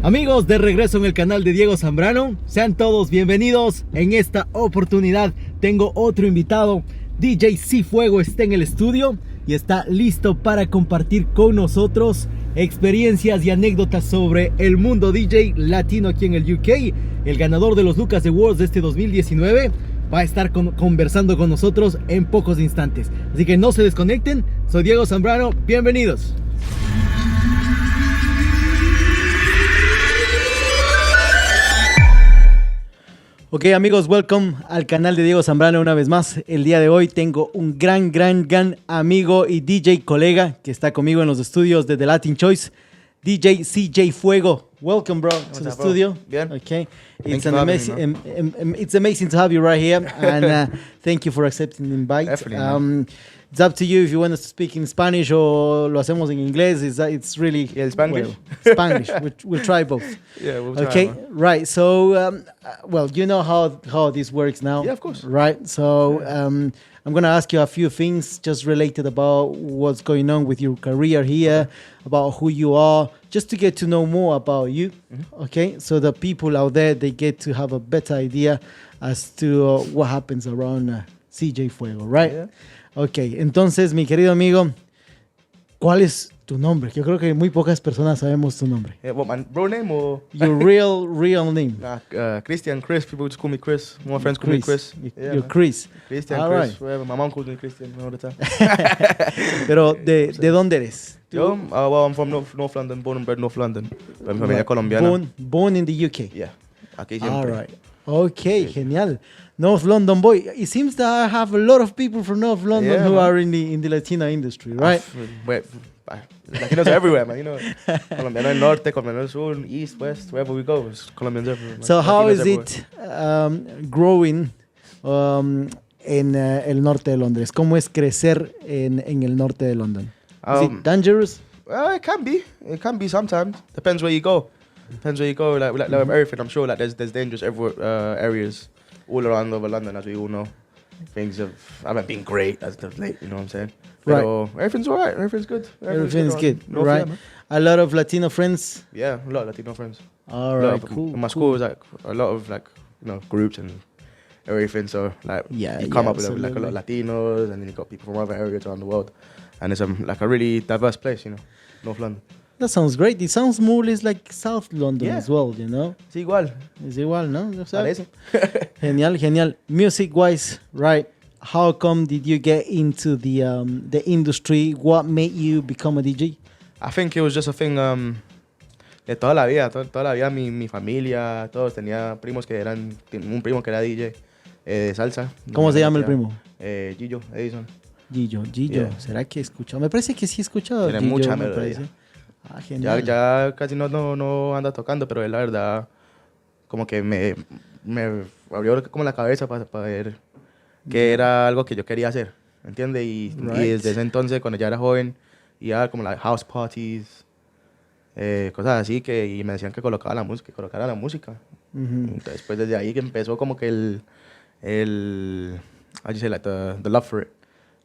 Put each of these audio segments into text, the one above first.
Amigos, de regreso en el canal de Diego Zambrano, sean todos bienvenidos. En esta oportunidad tengo otro invitado. DJ C FUEGO está en el estudio y está listo para compartir con nosotros experiencias y anécdotas sobre el mundo DJ latino aquí en el UK. El ganador de los Lucas Awards de este 2019 va a estar conversando con nosotros en pocos instantes. Así que no se desconecten. Soy Diego Zambrano, bienvenidos. Ok amigos, welcome al canal de Diego Zambrano una vez más. El día de hoy tengo un gran amigo y DJ colega que está conmigo en los estudios de The Latin Choice, DJ CJ FUEGO. Welcome bro to the studio. Bien. Okay, it's amazing to have you right here and thank you for accepting the invite. Definitely, it's up to you if you want us to speak in Spanish or lo hacemos en inglés. It's really Spanish. Well, Spanish. We'll try both. Yeah, we'll try. Okay, right. So, well, you know how this works now. Yeah, of course. Right. So, I'm gonna ask you a few things just related about what's going on with your career here, about who you are, just to get to know more about you. Okay, so the people out there, they get to have a better idea as to what happens around CJ FUEGO, right? Yeah. Ok, entonces, mi querido amigo, ¿cuál es tu nombre? Yo creo que muy pocas personas sabemos tu nombre. What, my bro name or? Your real name. Christian, Chris. People just call me Chris. More friends call me Chris. You're Chris. Christian, all Chris. Right. Whatever. My mom calls me Christian all the time. Pero, ¿de dónde eres? Yo, well, I'm from North London, born and bred North London. Mi familia colombiana. Born in the UK. Yeah. Aquí siempre. All right. Okay, genial. North London boy. It seems that I have a lot of people from North London who are in the Latino industry, right? Latinos are everywhere, man. You know, Colombiano del Norte, Colombiano del Sur, East, West, wherever we go, it's Colombians everywhere. So Latinos how is everywhere. it growing en el norte de Londres? ¿Cómo es crecer en el norte de London? Is it dangerous? Well, it can be. It can be sometimes. Depends where you go. Like everything, I'm sure like there's dangerous areas all around over London, as we all know. Things haven't been great as of late, you know what I'm saying? Right. So everything's all right. Everything's good. Everything's good, no right? fear, A lot of Latino friends? Yeah, a lot of Latino friends. All right, cool. In my school was like a lot of like, you know, groups and everything. So like you come up with like a lot of Latinos and then you got people from other areas around the world. And it's like a really diverse place, you know, North London. That sounds great. It sounds more or less like South London as well, you know? Es igual. Es igual, ¿no? O sea, Parece. Genial. Music-wise, right? How come did you get into the industry? What made you become a DJ? I think it was just a thing de toda la vida. Toda la vida mi familia, todos tenía primos que eran... Un primo que era DJ de salsa. ¿Cómo se llama el primo? Gillo, Edison. Gillo. Yeah. ¿Será que he escuchado? Me parece que sí he escuchado. Tiene Gillo, mucha me melodía. parece. Ah, genial. Ya casi no anda tocando, pero la verdad como que me abrió como la cabeza para ver que era algo que yo quería hacer, ¿entiendes? Y desde ese entonces, cuando ya era joven, iba como like house parties, cosas así, y me decían que colocara la música. Entonces, después desde ahí que empezó como que el how do you say, like the love for it.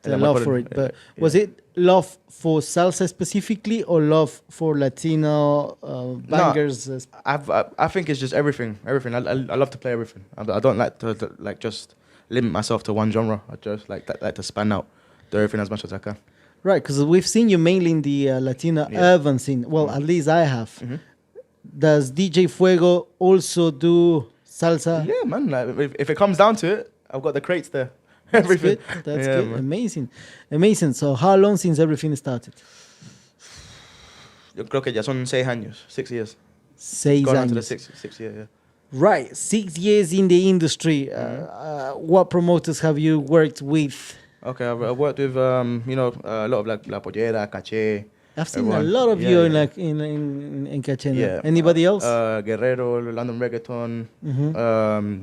The love for it. But was it love for salsa specifically or love for Latino bangers? No, I think it's just everything. I love to play everything. I don't like to like just limit myself to one genre. I just like to span out, do everything as much as I can. Right, because we've seen you mainly in the Latino urban scene. Well, at least I have. Does DJ FUEGO also do salsa? Yeah, man. Like, if it comes down to it, I've got the crates there. Everything. That's good. Man. Amazing. So how long since everything started? Yo creo que ya son 6 años, 6 years. 6 Going años. on to the sixth year, yeah. Right, 6 years in the industry. What promoters have you worked with? Okay, I've worked with a lot of like La Pollera, Caché. I've seen a lot of you in Caché. Yeah. Anybody else? Guerrero, London Reggaeton.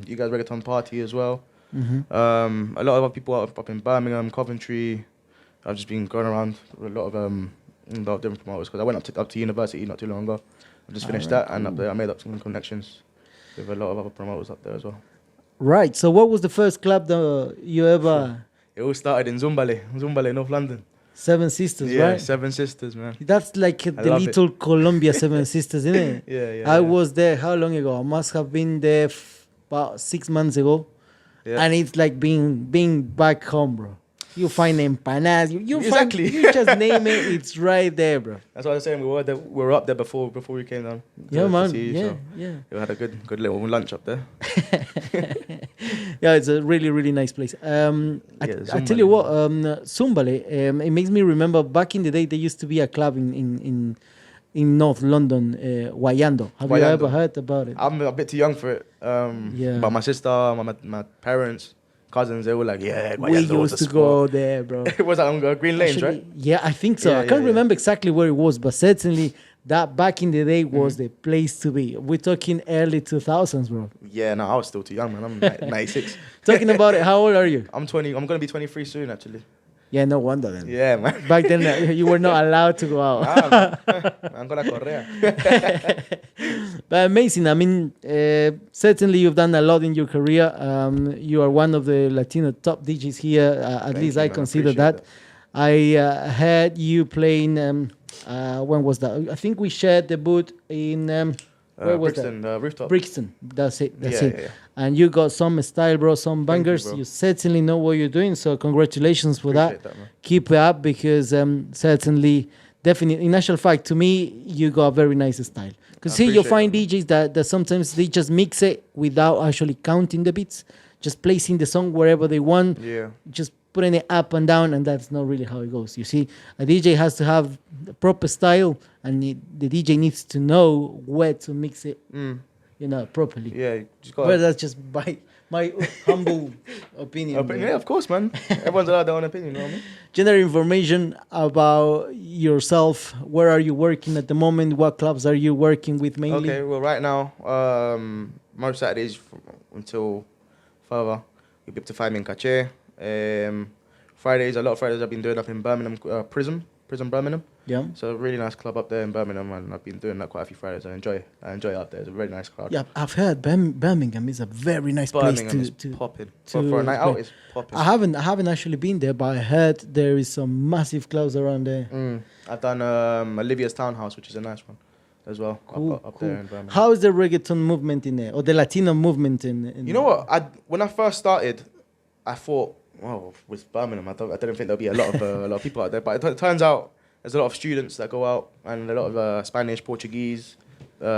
You guys Reggaeton Party as well. A lot of other people up in Birmingham, Coventry. I've just been going around with a lot of different promoters because I went up to university not too long ago. I just finished that, and up there I made up some connections with a lot of other promoters up there as well. Right. So what was the first club that you ever... It all started in Zumbale, North London. Seven Sisters, Yeah, right? Seven Sisters, man. That's like the love little Colombia Seven Sisters, isn't it? Yeah. I was there how long ago? I must have been there about 6 months ago. Yeah. And it's like being back home, bro. You find empanadas. You Exactly. find, you just name it. It's right there, bro. That's what I was saying. We were up there before we came down. Yeah, man. See, Yeah, so yeah. we had a good little lunch up there. Yeah, it's a really, really nice place. I tell you what, Zumbale, it makes me remember back in the day there used to be a club in North London, Wayando. Have you Wayando. ever heard about it? I'm a bit too young for it. Yeah. But my sister, my parents, cousins, they were like, yeah, We Wayando was used the to go spot. there, bro. It was on Green Lanes, Actually, right? Yeah, I think so. Yeah, I can't yeah. remember exactly where it was, but certainly that back in the day was the place to be. We're talking early 2000s, bro. Yeah, no, I was still too young, man. I'm 96. Talking about it, how old are you? I'm 20. I'm gonna be 23 soon, actually. Yeah, no wonder then. Yeah, man. Back then, you were not allowed to go out. I'm gonna correa. But amazing. I mean, certainly you've done a lot in your career. You are one of the Latino top DJs here. At Thank least you, I man. consider Appreciate that. I heard you playing. When was that? I think we shared the booth in. Where was Brixton, rooftop. Brixton. That's it. That's Yeah, it. yeah. And you got some style, bro. Some Thank you, bangers. bro. You certainly know what you're doing. So congratulations for Appreciate that. that, man. Keep it up because certainly, definitely, in actual fact, to me, you got a very nice style. Because I here you appreciate find that, DJs that sometimes they just mix it without actually counting the beats, just placing the song wherever they want, Yeah. just putting it up and down, and that's not really how it goes. You see, a DJ has to have the proper style, and the DJ needs to know where to mix it, properly. Yeah, you just got Well, that's just my humble opinion. bro. Yeah, of course, man. Everyone's allowed their own opinion, you know what I mean? General information about yourself. Where are you working at the moment? What clubs are you working with mainly? Okay, well, right now, most Saturdays until further, you'll be able to find me in Cache. Fridays, a lot of Fridays I've been doing up in Birmingham, Prison Birmingham. Yeah. So a really nice club up there in Birmingham, and I've been doing that quite a few Fridays. I enjoy it up there. It's a very nice crowd. Yeah, I've heard Birmingham is a very nice Birmingham place is to popping. to For a night out, play. it's popping. I haven't actually been there, but I heard there is some massive clubs around there. I've done Olivia's Townhouse, which is a nice one as well, Cool, up cool. there in Birmingham. How is the reggaeton movement in there, or the Latino movement in? You know what? When I first started, I thought, well, with Birmingham, I didn't think there'll be a lot of people out there. But it turns out there's a lot of students that go out, and a lot of Spanish, Portuguese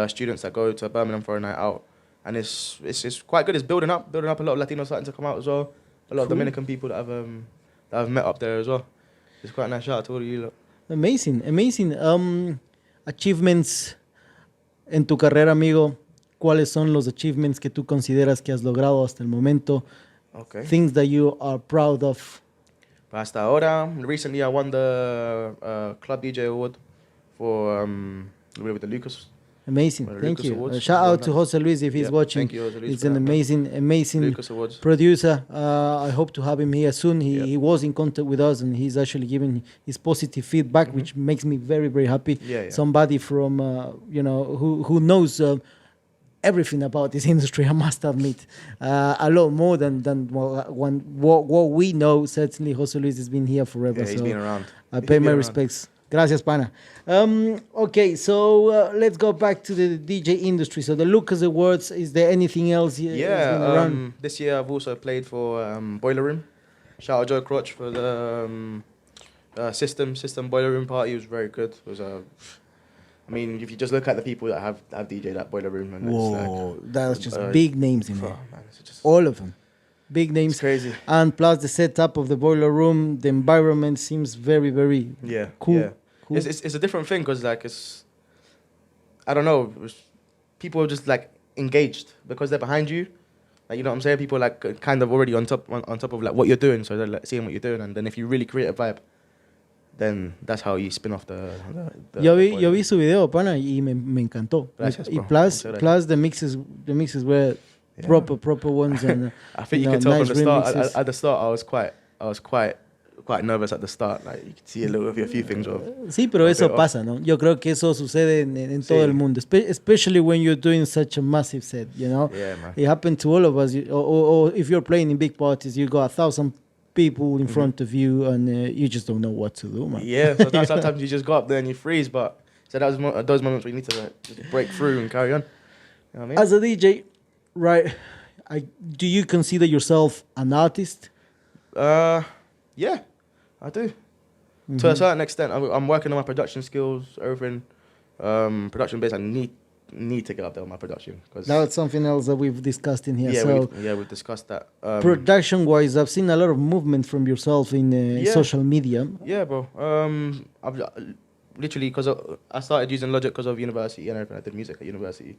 students that go to Birmingham for a night out, and it's quite good. It's building up a lot of Latinos starting to come out as well. A lot of Cool. Dominican people that I've met up there as well. It's quite a nice shout out to all of you lot. Amazing. Achievements en tu carrera, amigo. ¿Cuáles son los achievements que tú consideras que has logrado hasta el momento? Okay. Things that you are proud of. Hasta ahora, recently I won the Club DJ Award for with the Lucas. Amazing. Well, Thank Lucas you. Awards. Shout Well out to done. Jose Luis if he's Yeah, watching. thank you, Jose Luis, He's for an that, man. amazing Lucas Awards. producer. I hope to have him here soon. Yeah. He was in contact with us, and he's actually giving his positive feedback, which makes me very, very happy. Yeah. Somebody from who knows everything about this industry, I must admit, a lot more than what we know. Certainly, Jose Luis has been here forever. Yeah, he's so been around. I He's pay been my around. respects. Gracias, pana. Okay, so let's go back to the DJ industry. So the Lucas Awards, is there anything else that's been around? This year I've also played for Boiler Room. Shout out Joe Crotch for the System Boiler Room party. It was very good. It was I mean, if you just look at the people that have DJed at Boiler Room, and Whoa, that's just uh, big names in it's there. like, man, it's just All of them. Big names. it's crazy. And plus the setup of the Boiler Room, the environment seems very, very Yeah, cool. Yeah. Cool. It's a different thing because I don't know, people are just like engaged because they're behind you. Like, you know what I'm saying? People like kind of already on top of like what you're doing, so they're like seeing what you're doing, and then if you really create a vibe, then that's how you spin off the Yo Boiler. vi su video, pana, y me encantó. Gracias, Y bro. plus Muchas gracias. plus the mixes were Yeah. proper ones and I think you could tell nice from the start. remixes. At the start, I was quite nervous at the start. Like you could see a few things. Sí, pero a eso bit pasa, ¿no? Yo creo que eso sucede en Sí. todo el mundo, especially when you're doing such a massive set, you know? Yeah, man. It happened to all of us. Or if you're playing in big parties, you got 1,000 people in front of you, and you just don't know what to do, man. Yeah, so sometimes you just go up there and you freeze, but so that was those moments where you need to like, just break through and carry on. You know what I mean? As a DJ, right, do you consider yourself an artist? Yeah, I do. To a certain extent, I'm working on my production skills, everything. Production based, I need to get up there with my production. That's something else that we've discussed in here. Yeah, we've discussed that. Production-wise, I've seen a lot of movement from yourself in social media. Yeah, bro. I've literally, because I started using Logic because of university and everything. I did music at university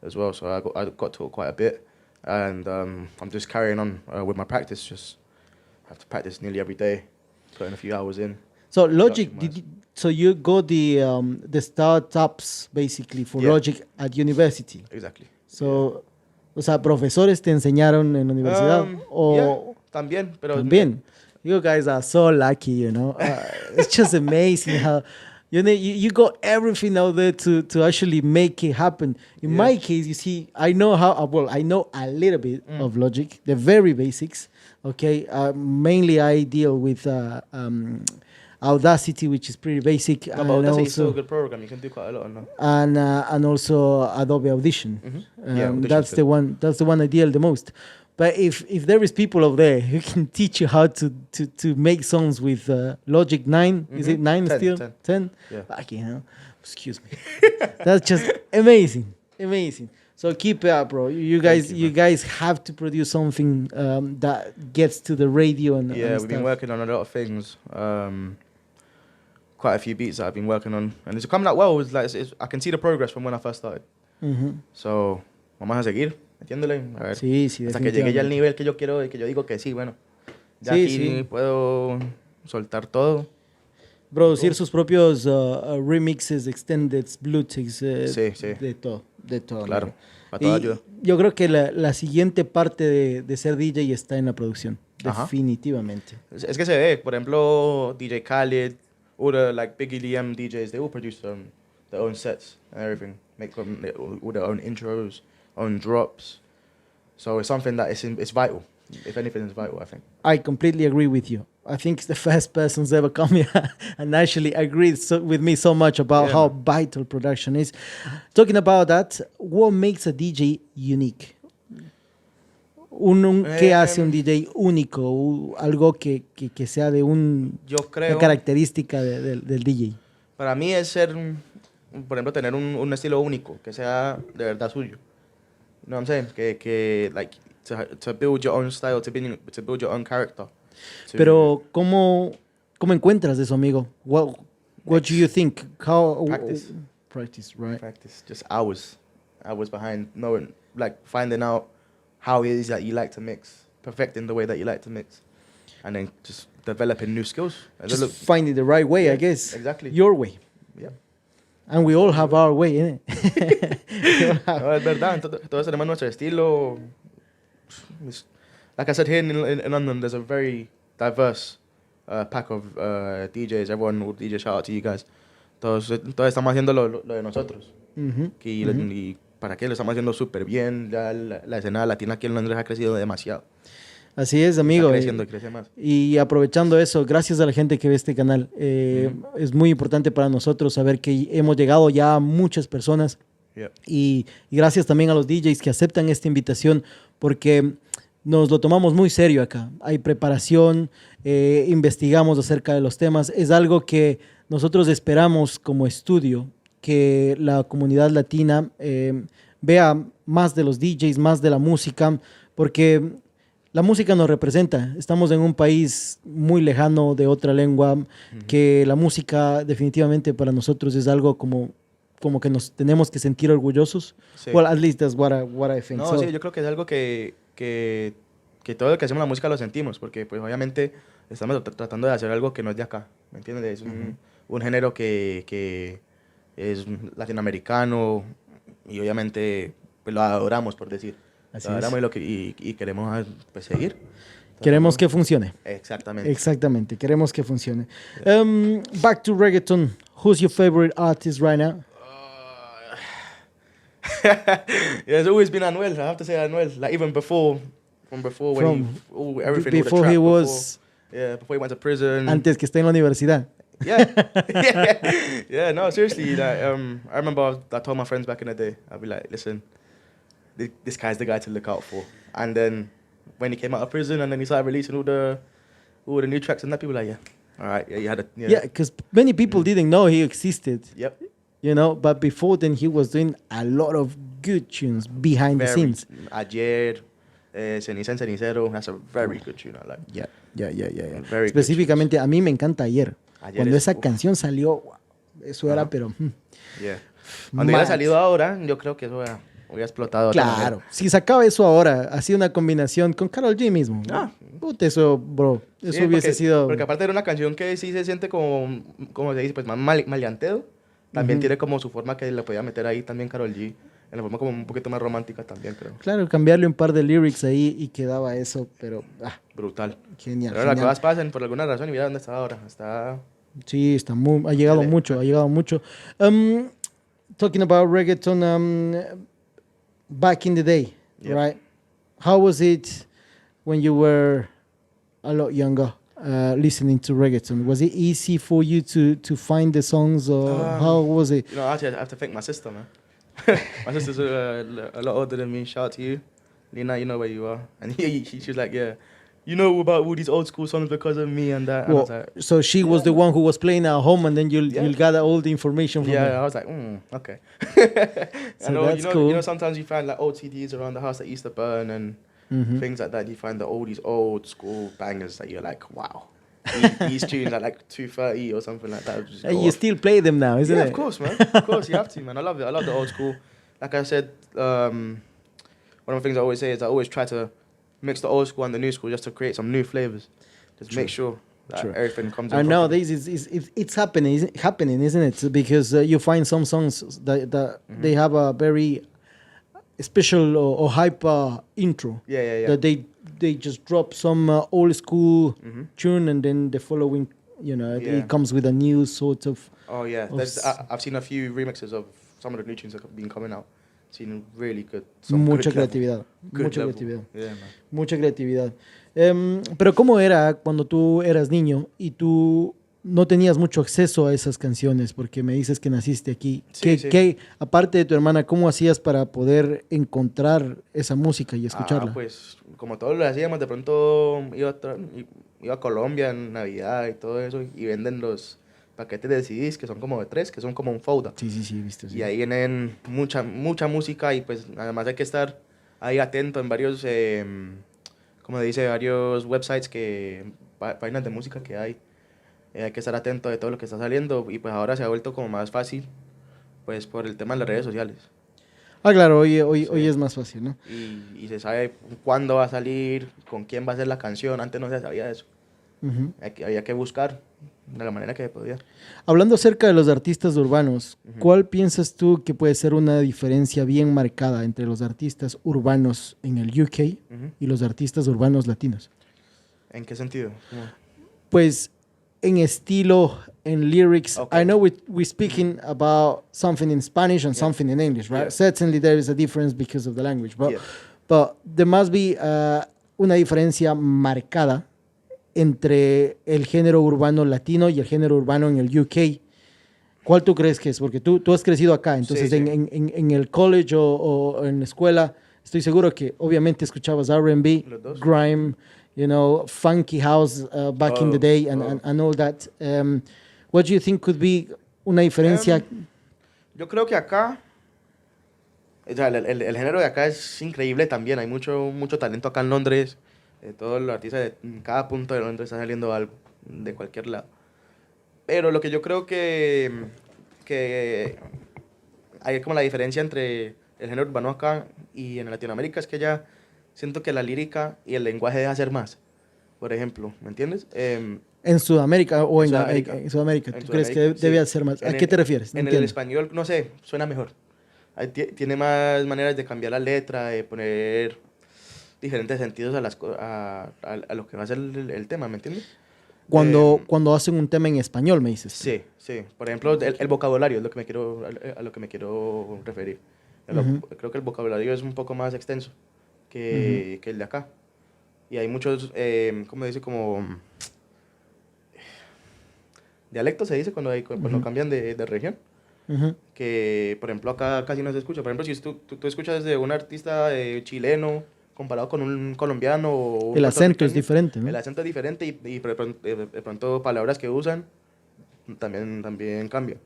as well, so I got taught quite a bit. And I'm just carrying on with my practice. Just have to practice nearly every day, putting a few hours in. So Logic, so you got the startups basically for Logic at university. Exactly. So, o sea, profesores te enseñaron en la universidad yeah, también, pero también. You guys are so lucky, you know. It's just amazing how you got everything out there to actually make it happen. In my case, you see, I know I know a little bit of Logic, the very basics. Okay, mainly I deal with Audacity, which is pretty basic. No, but Audacity is still a good program. You can do quite a lot on that. And also Adobe Audition. That's the one. That's the one I deal the most. But if there is people out there who can teach you how to make songs with Logic 9, is it 9 still? 10? Yeah. Fucking hell. Excuse me. That's just amazing. So keep it up, bro. You guys have to produce something that gets to the radio and we've been working on a lot of things. Quite a few beats that I've been working on, and it's coming out well. I can see the progress from when I first started. So vamos a seguir metiéndole, a ver, sí, hasta que llegue ya al nivel que yo quiero y que yo digo que sí, bueno, ya aquí puedo soltar todo. Producir sus propios remixes, extended, blueticks, de todo. Claro, para toda ayuda. Yo creo que la siguiente parte de ser DJ está en la producción, definitivamente. Es que se ve, por ejemplo, DJ Khaled, all the like big EDM DJs, they all produce their own sets and everything, make all their own intros, own drops. So it's something that it's vital. If anything, it's vital, I think. I completely agree with you. I think it's the first person's ever come here and actually agreed with me so much about how vital production is. Talking about that, what makes a DJ unique? ¿Qué hace un DJ único? Algo que sea de una característica del DJ. Para mí es ser, por ejemplo, tener un estilo único, que sea de verdad suyo. You know what I'm saying? Que like, to build your own style, to build your own character. Pero, ¿cómo encuentras eso, amigo? What do you think? Practice, right? Practice, just hours behind knowing, like finding out how it is that you like to mix, perfecting the way that you like to mix, and then just developing new skills. Just finding the right way, I guess. Exactly. Your way. Yeah. And we all have our way, innit? No, es verdad, todos tenemos nuestro estilo. Like I said, here in London, there's a very diverse pack of DJs. Everyone will DJ, shout out to you guys. Todos estamos haciendo lo de nosotros. Y para qué lo estamos haciendo súper bien. La escena latina aquí en Londres ha crecido demasiado. Así es, amigo. Está creciendo y crece más. Y aprovechando eso, gracias a la gente que ve este canal. Es muy importante para nosotros saber que hemos llegado ya a muchas personas. Y gracias también a los DJs que aceptan esta invitación, porque nos lo tomamos muy serio acá. Hay preparación, investigamos acerca de los temas. Es algo que nosotros esperamos como estudio, que la comunidad latina vea más de los DJs, más de la música, porque la música nos representa. Estamos en un país muy lejano de otra lengua, que la música definitivamente para nosotros es algo como que nos tenemos que sentir orgullosos. Sí. Well, at least that's what I think. No, sí, yo creo que es algo que todo lo que hacemos la música lo sentimos, porque pues obviamente estamos tratando de hacer algo que no es de acá, ¿me entiendes? Es un género que es latinoamericano y obviamente pues, lo adoramos, por decir. Así lo adoramos y queremos pues, seguir. Queremos que funcione. Exactamente. Queremos que funcione. Back to reggaeton. Who's your favorite artist right now? It's always been Anuel. I have to say Anuel. Like even before, everything. Before he was Yeah, before he went to prison. Antes que esté en la universidad. Yeah. Yeah, no, seriously. Like, I remember I told my friends back in the day, I'd be like, listen, this guy's the guy to look out for. And then when he came out of prison and then he started releasing all the new tracks and that, people were like, yeah, all right, yeah, you had a... Yeah, because many people didn't know he existed. Yep. You know, but before then he was doing a lot of good tunes behind the scenes. Ayer, Ceniza en Cenicero, that's a very good tune, I like. Yeah. Very Específicamente, a mí me encanta Ayer. Ayer Cuando esa uf. canción salió, wow, eso era, pero... Yeah. Cuando hubiera salido ahora, yo creo que eso hubiera explotado. Claro, si sacaba eso ahora, hacía una combinación con Karol G mismo. Puta, eso, bro, eso Sí, hubiese sido... Porque aparte era una canción que sí se siente como se dice, pues más maleanteo. También tiene como su forma que le podía meter ahí también Karol G. En la forma como un poquito más romántica también, creo. Claro, cambiarle un par de lyrics ahí y quedaba eso, pero... Brutal. Genial, Pero las cosas pasan por alguna razón y mira dónde está ahora. Sí, ha llegado mucho. Talking about reggaeton, back in the day, right? How was it when you were a lot younger, listening to reggaeton? Was it easy for you to find the songs, or how was it? You know, actually, I have to thank my sister, man. My sister's a lot older than me. Shout out to you. Lena, you know where you are. And she was like, yeah, you know about all these old school songs because of me and that. And I was like, so she was the one who was playing at home, and then you'll gather all the information from her. Yeah, I was like, okay. So that's cool. You know, sometimes you find like old CDs around the house that used to burn and things like that. You find these old school bangers that you're like, wow. These tunes are like 230 or something like that. And you still play them now, isn't it? Yeah, of course, man. Of course, you have to, man. I love it. I love the old school. Like I said, one of the things I always say is I always try to mix the old school and the new school just to create some new flavors. Just make sure that everything comes in. And nowadays it's happening, isn't it? Because you find some songs that they have a very special or hyper intro. Yeah. That they just drop some old school tune, and then the following, it comes with a new sort of... Oh, yeah. I've seen a few remixes of some of the new tunes that have been coming out. Seen really good. Mucha creatividad. Yeah, man. Mucha creatividad. Pero ¿cómo era cuando tú eras niño y tú no tenías mucho acceso a esas canciones? Porque me dices que naciste aquí. Sí. ¿Qué, aparte de tu hermana, cómo hacías para poder encontrar esa música y escucharla? Pues como todos lo hacíamos, de pronto iba a Colombia en Navidad y todo eso, y venden los paquetes de CDs que son como de 3, que son como un folder. Sí, he visto. Sí. Y ahí vienen mucha música, y pues además hay que estar ahí atento en varios, como dice, varios websites, páginas de música que hay. Hay que estar atento de todo lo que está saliendo, y pues ahora se ha vuelto como más fácil, pues por el tema de las redes sociales. Claro, hoy es más fácil, ¿no? Y se sabe cuándo va a salir, con quién va a ser la canción. Antes no se sabía eso. Había que buscar de la manera que se podía. Hablando acerca de los artistas urbanos, ¿cuál piensas tú que puede ser una diferencia bien marcada entre los artistas urbanos en el UK y los artistas urbanos latinos? ¿En qué sentido? Pues en estilo, en lyrics. Okay. I know we're speaking about something in Spanish and something in English, right? Yeah. Certainly there is a difference because of the language, but there must be una diferencia marcada entre el género urbano latino y el género urbano en el UK. ¿Cuál tú crees que es? Porque tú has crecido acá, entonces sí. En el college o en la escuela, estoy seguro que obviamente escuchabas R&B, grime, funky house back in the day and all that. What do you think could be una diferencia? Yo creo que acá, o sea, el género de acá es increíble también. Hay mucho talento acá en Londres. Todos los artistas en cada punto de Londres está saliendo algo, de cualquier lado. Pero lo que yo creo que hay como la diferencia entre el género urbano acá y en Latinoamérica es que ya siento que la lírica y el lenguaje deja ser más. Por ejemplo, ¿me entiendes? En Sudamérica o en Sudamérica. ¿Tú crees que debe ser más? ¿A qué te refieres? En el español, no sé, suena mejor. Tiene más maneras de cambiar la letra, de poner diferentes sentidos a lo que va a ser el tema, ¿me entiendes? Cuando hacen un tema en español, me dices. Sí. Por ejemplo, el vocabulario es lo que a lo que me quiero referir. Creo que el vocabulario es un poco más extenso que el de acá. Y hay muchos, ¿cómo dice? Como dialecto se dice cuando cambian de región. Que, por ejemplo, acá casi no se escucha. Por ejemplo, si tú escuchas de un artista chileno comparado con un colombiano o un El acento es puertorriqueño, diferente, ¿no? el acento es diferente y de pronto palabras que usan también cambian.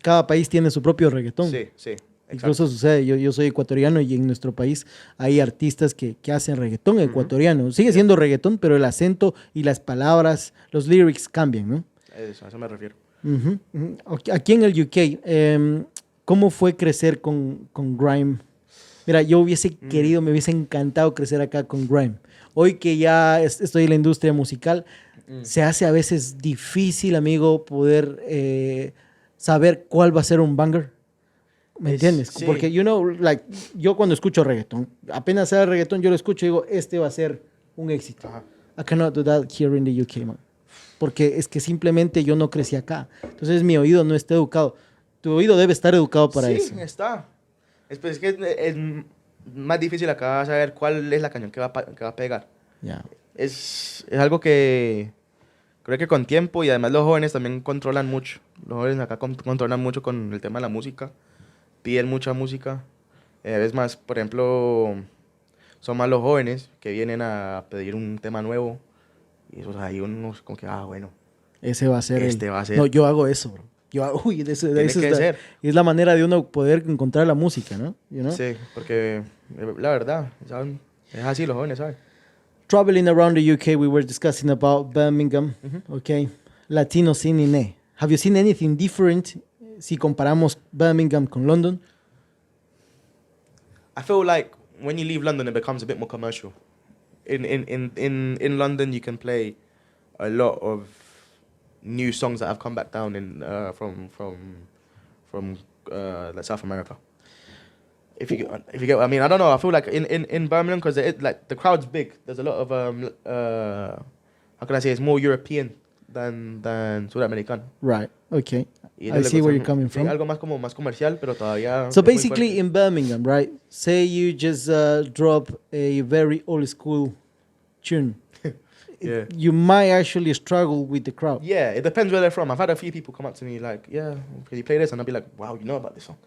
Cada país tiene su propio reggaetón. Sí, sí, Incluso exacto. sucede, yo soy ecuatoriano y en nuestro país hay artistas que hacen reggaetón ecuatoriano. Sigue siendo reggaetón, pero el acento y las palabras, los lyrics cambian, ¿no? A eso me refiero. Aquí en el UK, ¿cómo fue crecer con grime? Mira, yo hubiese querido, me hubiese encantado crecer acá con grime. Hoy que ya estoy en la industria musical, se hace a veces difícil, amigo, poder saber cuál va a ser un banger. ¿Me entiendes? Sí. Porque, yo cuando escucho reggaetón, apenas sea reggaetón, yo lo escucho y digo, este va a ser un éxito. Ajá. I cannot do that here in the UK, man. Porque es que simplemente yo no crecí acá. Entonces mi oído no está educado. Tu oído debe estar educado para eso. Sí, está. Es que es más difícil acá saber cuál es la canción que va a pegar. Ya. Es algo que creo que con tiempo y además los jóvenes también controlan mucho. Los jóvenes acá controlan mucho con el tema de la música. Piden mucha música. Es más, por ejemplo, son más los jóvenes que vienen a pedir un tema nuevo. Y eso, ahí uno como que, bueno. Ese va a ser Va a ser. No, yo hago eso, bro. Uy, Tiene que ser. Es la manera de uno poder encontrar la música, ¿no? You know? Sí, porque la verdad, ¿saben? Es así los jóvenes, ¿saben? Traveling around the UK, we were discussing about Birmingham, okay? Latino scene in A. Have you seen anything different si comparamos Birmingham con London? I feel like when you leave London, it becomes a bit more commercial. In London, you can play a lot of new songs that have come back down from like South America. If you get what I mean, I don't know. I feel like in Birmingham, because like the crowd's big. There's a lot of how can I say, it's more European than Sudamericano. Right. Okay. Y I see where you're coming from. Algo más comercial, pero todavía. So basically, in Birmingham, right? Say you just drop a very old school tune. Yeah. You might actually struggle with the crowd. Yeah, it depends where they're from. I've had a few people come up to me like, yeah, can you play this? And I'll be like, wow, you know about this song.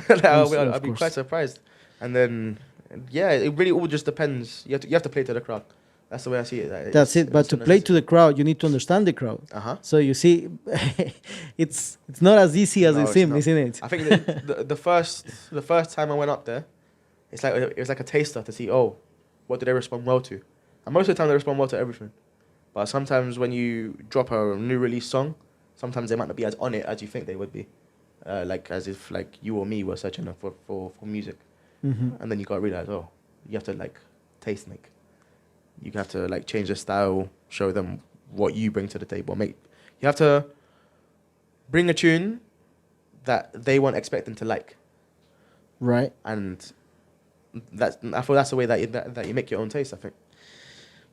Like, I'll be quite surprised. And then, yeah, it really all just depends. You have to play to the crowd. That's the way I see it. That's it. But to play to the crowd, you need to understand the crowd. So you see, it's not as easy as it seems, isn't it? I think the first time I went up there, it was like a taster to see, what do they respond well to? And most of the time they respond well to everything. But sometimes when you drop a new release song, sometimes they might not be as on it as you think they would be. Like as if like you or me were searching for music. And then you got to realize, you have to like taste make. You have to like change the style, show them what you bring to the table. You have to bring a tune that they won't expect them to like. Right. And I feel that's the way that you make your own taste, I think.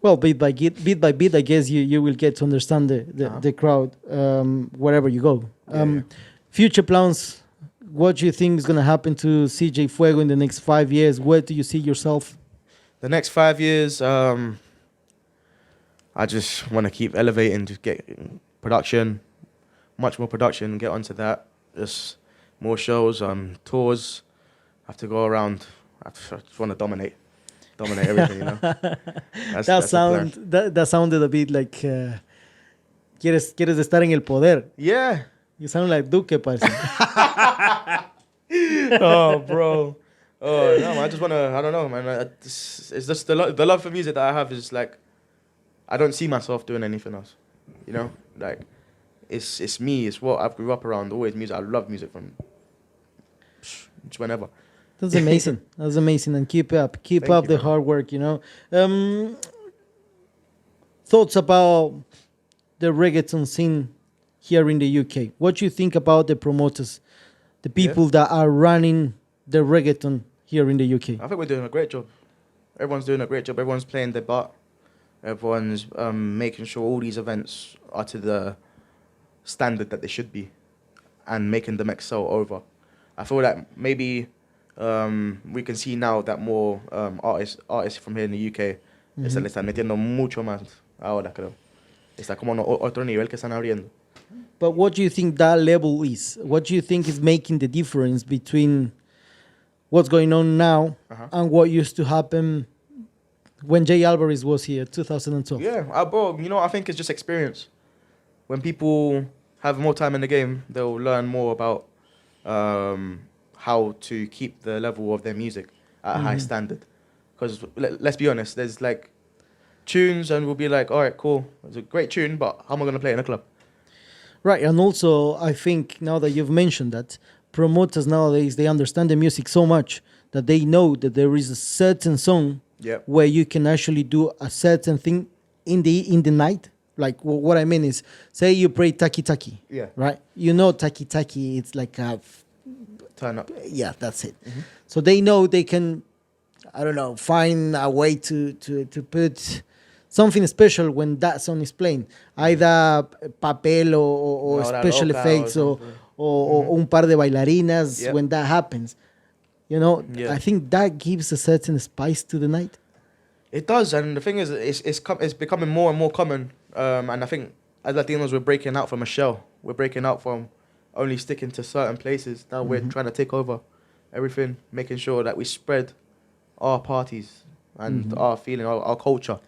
Well, bit by bit, I guess you will get to understand the crowd wherever you go. Future plans, what do you think is going to happen to CJ Fuego in the next 5 years? Where do you see yourself? The next 5 years, I just want to keep elevating, just get production, much more production, get onto that. Just more shows, tours. I have to go around. I just want to dominate everything, you know. That sounded a bit like quieres estar en el poder. Yeah. You sound like Duque, parce. Oh, bro. Oh, no, man, I just want to, I don't know, man. It's just the love for music that I have is like, I don't see myself doing anything else, you know? Like, it's me, it's what I grew up around, always music. I love music from just whenever. That's amazing. That's amazing. And keep up the hard work, you know? Thoughts about the reggaeton scene here in the UK. What do you think about the promoters, the people that are running the reggaeton here in the UK? I think we're doing a great job. Everyone's doing a great job. Everyone's playing their part. Everyone's making sure all these events are to the standard that they should be and making them excel over. I feel that maybe we can see now that more artists from here in the UK le están metiendo mucho más ahora, creo. Está como otro nivel que están abriendo. But what do you think that level is? What do you think is making the difference between what's going on now and what used to happen when Jay Alvarez was here, 2012? Yeah, bro, you know, I think it's just experience. When people have more time in the game, they'll learn more about how to keep the level of their music at a high standard. Because let's be honest, there's like tunes and we'll be like, all right, cool, it's a great tune, but how am I going to play it in a club? Right, and also I think now that you've mentioned that, promoters nowadays, they understand the music so much that they know that there is a certain song where you can actually do a certain thing in the night. Like what I mean is, say you play Taki Taki, right? You know Taki Taki, it's like a turn up. Yeah, that's it. So they know they can, I don't know, find a way to put something special when that song is playing. Either papel or special effects or un par de bailarinas when that happens. You know, I think that gives a certain spice to the night. It does, and the thing is, it's becoming more and more common. And I think as Latinos, we're breaking out from a shell. We're breaking out from only sticking to certain places. Now we're trying to take over everything, making sure that we spread our parties and our feeling, our culture.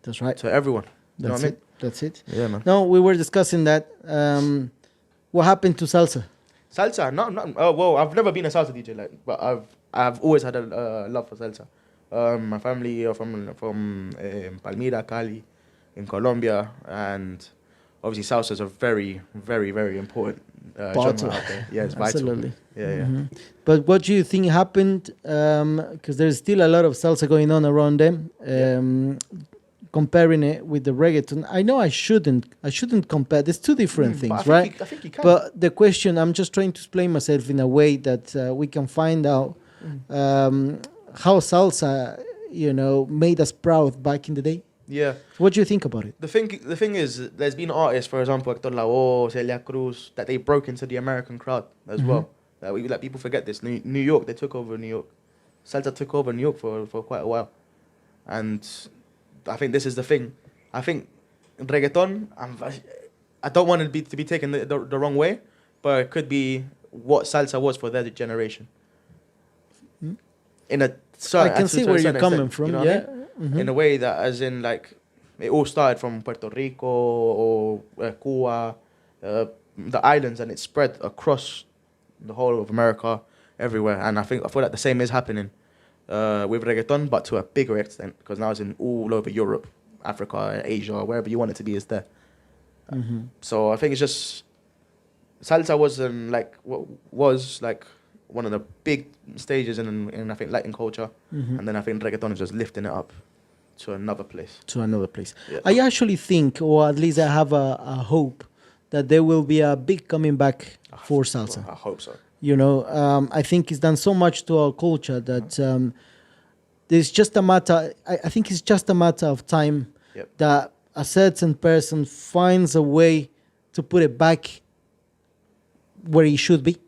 That's right. To everyone. You know what I mean? That's it. Yeah, man. No, we were discussing that. What happened to salsa? Salsa? Well, I've never been a salsa DJ, but I've always had a love for salsa. My family are from Palmira, Cali, in Colombia, and obviously salsa is a very, very, very important genre out there. Yeah, it's vital. Absolutely. Yeah. But what do you think happened? Because there's still a lot of salsa going on around them. Comparing it with the reggaeton, I know I shouldn't compare. There's two different things, right? I think you can. But the question, I'm just trying to explain myself in a way that we can find out how salsa, made us proud back in the day. Yeah. What do you think about it? The thing is, there's been artists, for example, Hector Lavoe, Celia Cruz, that they broke into the American crowd as well. That people forget this. New York, they took over New York. Salsa took over New York for quite a while, and I think this is the thing. I think reggaeton, I don't want it to be taken the wrong way, but it could be what salsa was for their generation. In a certain, I can see where you're coming from. You know what I mean? In a way that, as in, like, it all started from Puerto Rico or Cuba, the islands, and it spread across the whole of America, everywhere. And I feel like the same is happening with reggaeton, but to a bigger extent, because now it's in all over Europe, Africa, Asia, wherever you want it to be, is there. So I think it's just salsa was one of the big stages in I think Latin culture, and then I think reggaeton is just lifting it up to another place. Yeah. I actually think, or at least I have a hope, that there will be a big coming back for salsa. I hope so. I think it's done so much to our culture that there's just a matter. I think it's just a matter of time that a certain person finds a way to put it back where it should be,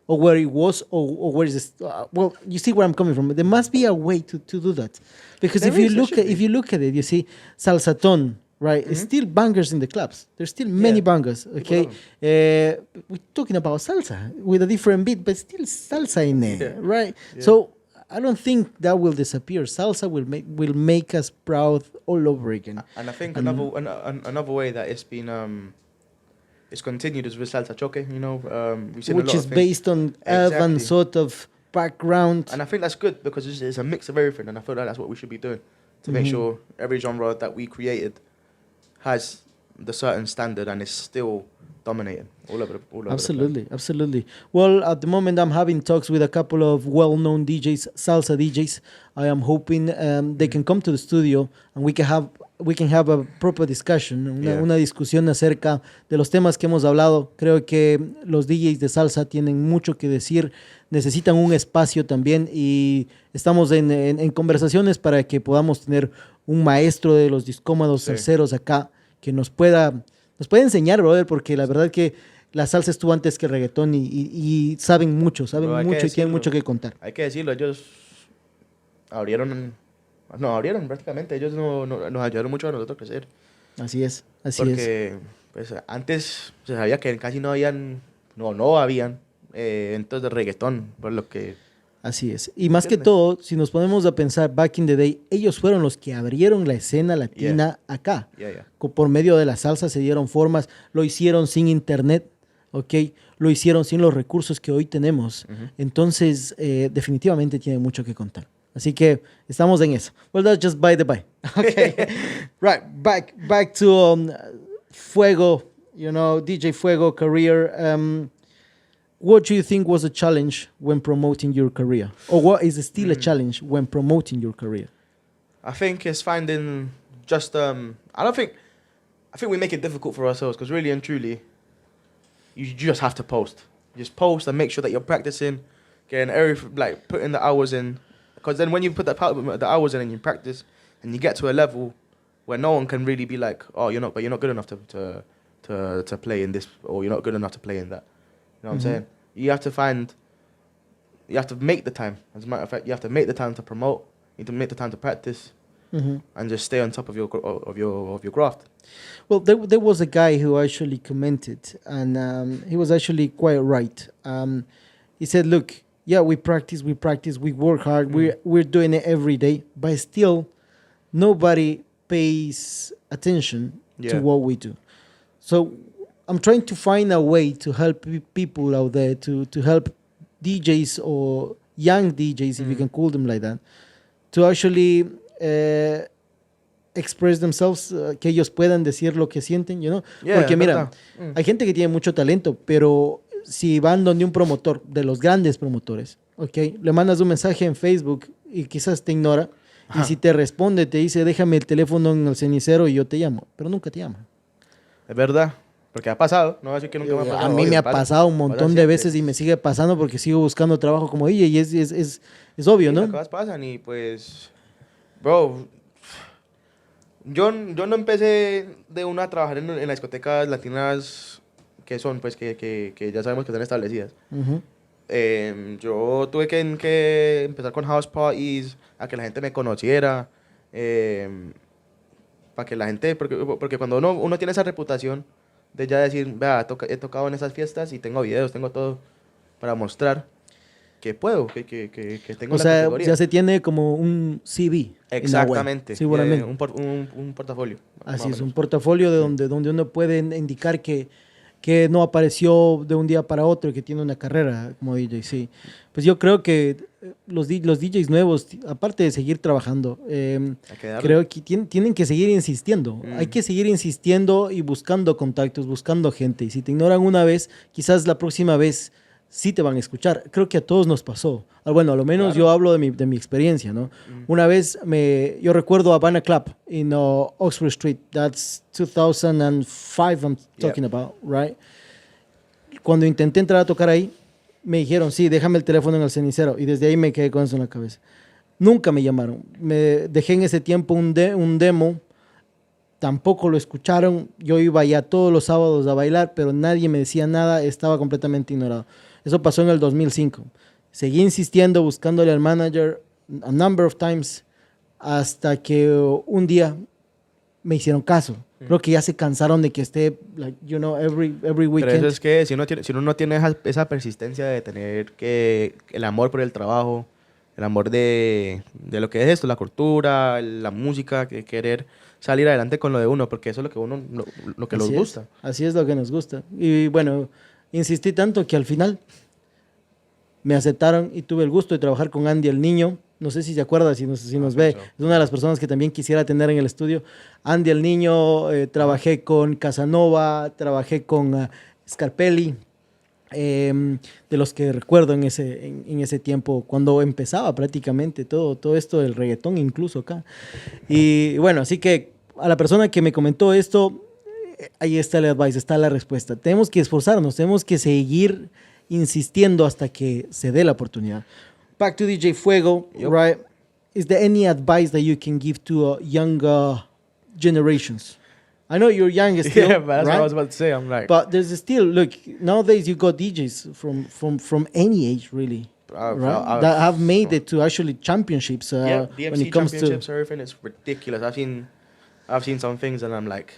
or where it was, or where is this? Well, you see where I'm coming from. There must be a way to do that, because if you look at it, you see salsaton. Right, it's still bangers in the clubs. There's still many bangers. Okay, we're talking about salsa with a different beat, but still salsa in there, right? Yeah. So I don't think that will disappear. Salsa will make us proud all over again. And I think another way that it's been it's continued is with salsa choque. We've seen which a lot is based on urban sort of background. And I think that's good because it's a mix of everything, and I feel like that's what we should be doing to make sure every genre that we created has the certain standard and is still dominating all over Absolutely. Well, at the moment I'm having talks with a couple of well-known DJs, salsa DJs. I am hoping they can come to the studio and we can have a proper discussion, una discusión acerca de los temas que hemos hablado. Creo que los DJs de salsa tienen mucho que decir, necesitan un espacio también y estamos en conversaciones para que podamos tener un maestro de los discómados salseros acá que nos pueda enseñar, brother, porque la verdad que la salsa estuvo antes que el reggaetón y saben mucho y tienen mucho que contar. Hay que decirlo, ellos abrieron prácticamente, ellos nos ayudaron mucho a nosotros a crecer. Así es. Porque Pues antes se sabía que casi no habían, no habían eventos de reggaetón, por lo que... Así es. Y más que ¿Entiendes? todo, si nos ponemos a pensar, back in the day, ellos fueron los que abrieron la escena latina acá. Yeah. Por medio de la salsa se dieron formas, lo hicieron sin internet, ¿ok? Lo hicieron sin los recursos que hoy tenemos. Ujú. Entonces, definitivamente tiene mucho que contar. Así que estamos en eso. Well, that's just by the by. Okay. Right, back to Fuego, DJ Fuego career. What do you think was a challenge when promoting your career? Or what is still a challenge when promoting your career? I think it's finding just, I think we make it difficult for ourselves because really and truly, you just have to post. Just post and make sure that you're practicing, getting putting the hours in. Because then when you put the hours in and you practice and you get to a level where no one can really be like, oh, you're not good enough to play in this, or you're not good enough to play in that. You know what I'm saying? You have to make the time. As a matter of fact, you have to make the time to promote. You have to make the time to practice, and just stay on top of your craft. Well, there was a guy who actually commented, and he was actually quite right. He said, "Look, yeah, we practice, we work hard, we're doing it every day, but still, nobody pays attention to what we do. So I'm trying to find a way to help people out there, to help DJs or young DJs, if you can call them like that, to actually express themselves, que ellos puedan decir lo que sienten, Porque mira, hay gente que tiene mucho talento, pero si van donde un promotor, de los grandes promotores, le mandas un mensaje en Facebook y quizás te ignora, y si te responde, te dice, déjame el teléfono en el cenicero y yo te llamo, pero nunca te llama. Es verdad. Porque ha pasado, no voy a decir que nunca me ha pasado. A mí me ha pasado un montón de veces y me sigue pasando porque sigo buscando trabajo como DJ y es obvio, ¿no? Las cosas pasan y pues, bro, yo no empecé de una a trabajar en las discotecas latinas que son, pues, que ya sabemos que están establecidas. Yo tuve que empezar con house parties, a que la gente me conociera, para que la gente, porque cuando uno tiene esa reputación, de ya decir, vea, he tocado en esas fiestas y tengo videos, tengo todo para mostrar que puedo, que tengo la categoría. Ya se tiene como un CV. Exactamente. Seguramente. Un portafolio. Así es, un portafolio de donde uno puede indicar que no apareció de un día para otro y que tiene una carrera como DJ, sí. Pues yo creo que los DJs nuevos, aparte de seguir trabajando, creo que tienen que seguir insistiendo. Hay que seguir insistiendo y buscando contactos, buscando gente. Y si te ignoran una vez, quizás la próxima vez sí te van a escuchar. Creo que a todos nos pasó. Bueno, a lo menos yo hablo de mi experiencia, ¿no? Una vez yo recuerdo Havana Club en Oxford Street. That's 2005 I'm talking about, right? Cuando intenté entrar a tocar ahí, me dijeron, sí, déjame el teléfono en el cenicero. Y desde ahí me quedé con eso en la cabeza. Nunca me llamaron. Me dejé en ese tiempo un demo. Tampoco lo escucharon. Yo iba ya todos los sábados a bailar, pero nadie me decía nada. Estaba completamente ignorado. Eso pasó en el 2005. Seguí insistiendo, buscándole al manager a number of times, hasta que un día me hicieron caso. Creo que ya se cansaron de que esté, every weekend. Pero eso es que si uno no tiene esa persistencia de tener el amor por el trabajo, el amor de lo que es esto, la cultura, la música, que querer salir adelante con lo de uno, porque eso es lo que lo que nos gusta. Así es lo que nos gusta. Y bueno, insistí tanto que al final me aceptaron y tuve el gusto de trabajar con Andy el Niño. No sé si se acuerda, si nos ve. Es una de las personas que también quisiera tener en el estudio. Andy el Niño, trabajé con Casanova, trabajé con Scarpelli, de los que recuerdo en ese tiempo, cuando empezaba prácticamente todo esto del reggaetón, incluso acá. Y bueno, así que a la persona que me comentó esto, ahí está el advice, está la respuesta. Tenemos que esforzarnos, tenemos que seguir insistiendo hasta que se dé la oportunidad. Back to DJ Fuego, right? Is there any advice that you can give to younger generations? I know you're young still, yeah, but that's right? what I was about to say. I'm like, but there's still, look, nowadays you got DJs from any age, really, right? That have made it to actually championships. DMC when it comes championships, everything is ridiculous. I've seen some things and I'm like,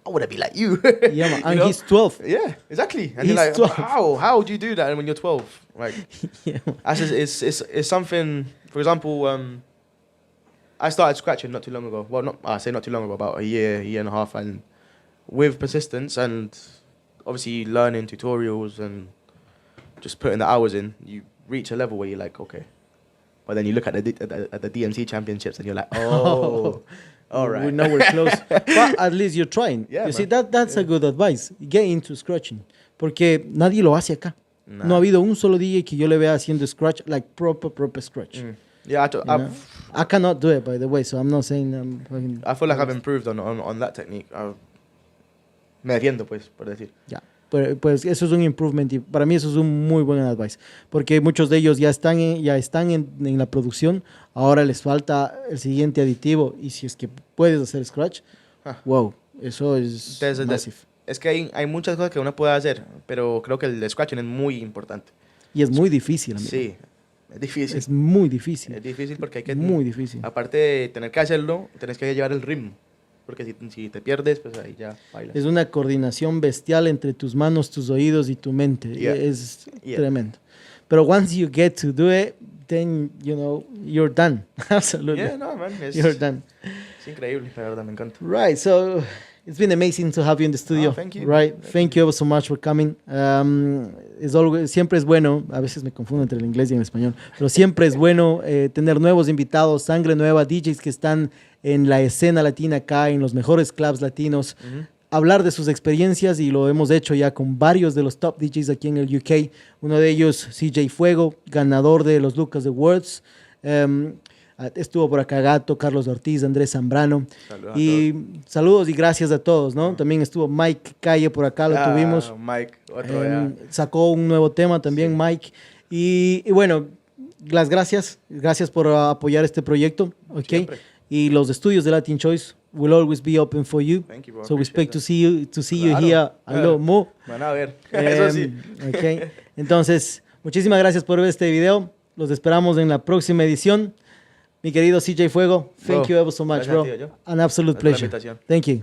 I want to be like you. Yeah, man. You And know? he's 12. Yeah, exactly. And He's you're like, 12. how do you do that when you're 12? Like, Yeah. that's just, it's something. For example, I started scratching not too long ago. Well, I say not too long ago, about a year and a half, and with persistence and obviously learning tutorials and just putting the hours in, you reach a level where you're like, okay. But then you look at the DMC championships and you're like, oh, all right. We know we're close. But at least you're trying. Yeah, you see, man. that's a good advice. Get into scratching. Porque nadie lo hace acá. Nah. No ha habido un solo DJ que yo le vea haciendo scratch, like proper scratch. Yeah, I cannot do it, by the way, so I'm not saying I'm fucking... I feel like I've improved on that technique. Me defiendo, pues, por decir. Ya, pues eso es un improvement y para mí eso es un muy buen advice, porque muchos de ellos ya están en la producción, ahora les falta el siguiente aditivo y si es que puedes hacer scratch, wow, eso es massive. Es que hay muchas cosas que uno puede hacer, pero creo que el scratching es muy importante. Y es muy difícil, amigo. Sí, es difícil. Es muy difícil. Es difícil porque hay que... Muy difícil. Aparte de tener que hacerlo, tienes que llevar el ritmo. Porque si te pierdes, pues ahí ya bailas. Es una coordinación bestial entre tus manos, tus oídos y tu mente. Yeah. Es tremendo. Pero once you get to do it, then, you know, you're done. Absolutely. Yeah, no, man. You're done. Es increíble, la verdad, me encanta. Right, so it's been amazing to have you in the studio. Oh, thank you. Right, thank you ever so much for coming. Siempre es bueno, a veces me confundo entre el inglés y el español, pero siempre es bueno tener nuevos invitados, sangre nueva, DJs que están en la escena latina acá, en los mejores clubs latinos, hablar de sus experiencias y lo hemos hecho ya con varios de los top DJs aquí en el UK. Uno de ellos, C FUEGO, ganador de los Lucas Awards. Estuvo por acá Gato, Carlos Ortiz, Andrés Zambrano. Saludos y gracias a todos, ¿no? También estuvo Mike Calle por acá, lo tuvimos. Mike, otro sacó un nuevo tema también, sí. Mike. Y bueno, las gracias por apoyar este proyecto, ¿ok? Siempre. Y los estudios de Latin Choice will always be open for you. Thank you, bro. So we expect to see you Claro. here a lot more. Van a ver, eso sí. Okay. Entonces, muchísimas gracias por ver este video. Los esperamos en la próxima edición. Mi querido C FUEGO, thank you ever so much, bro. Tío, An absolute pleasure. Thank you.